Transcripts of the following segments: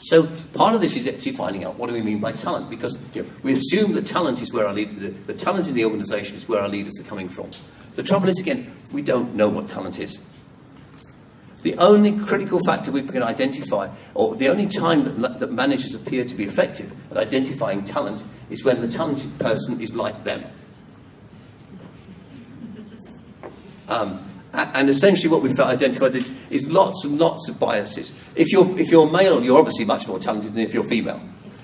So part of this is actually finding out what do we mean by talent, because we assume that talent is where our the talent in the organisation is where our leaders are coming from. The trouble is, again, we don't know what talent is. The only critical factor we can identify, or the only time that managers appear to be effective at identifying talent, is when the talented person is like them. And essentially what we've identified is lots and lots of biases. If you're male, you're obviously much more talented than if you're female.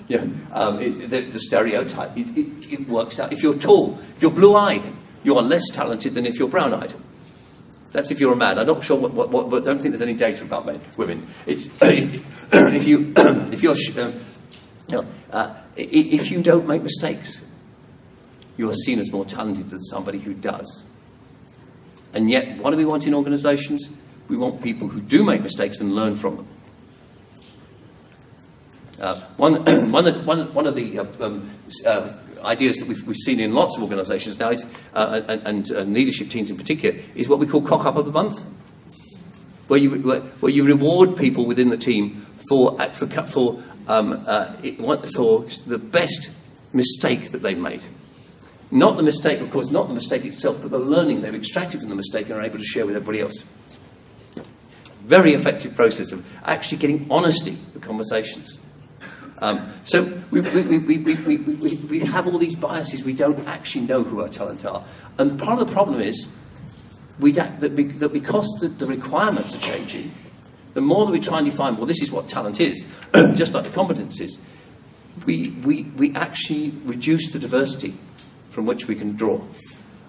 Yeah, the stereotype, it works out. If you're tall, if you're blue-eyed, you're less talented than if you're brown-eyed. That's if you're a man. I'm not sure I don't think there's any data about women. It's if you don't make mistakes, you are seen as more talented than somebody who does. And yet, what do we want in organisations? We want people who do make mistakes and learn from them. One of the ideas that we've seen in lots of organisations now is, and leadership teams in particular, is what we call cock up of the month, where you reward people within the team for the best mistake that they've made. Not the mistake, of course, not the mistake itself, but the learning they've extracted from the mistake and are able to share with everybody else. Very effective process of actually getting honesty in conversations. So we have all these biases. We don't actually know who our talent are. And part of the problem is that because the requirements are changing, the more that we try and define, well, this is what talent is, just like the competencies, we actually reduce the diversity from which we can draw.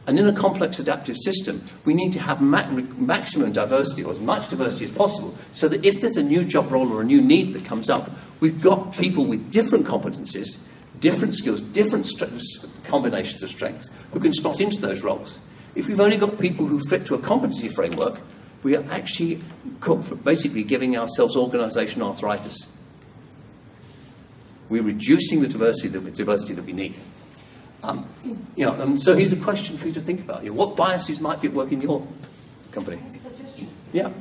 And in a complex adaptive system, we need to have maximum diversity, or as much diversity as possible, so that if there's a new job role or a new need that comes up, we've got people with different competencies, different skills, different combinations of strengths, who can slot into those roles. If we've only got people who fit to a competency framework, we are actually basically giving ourselves organisation arthritis. We're reducing the diversity that we need. So here's a question for you to think about. What biases might be at work in your company? Suggestion. Yeah.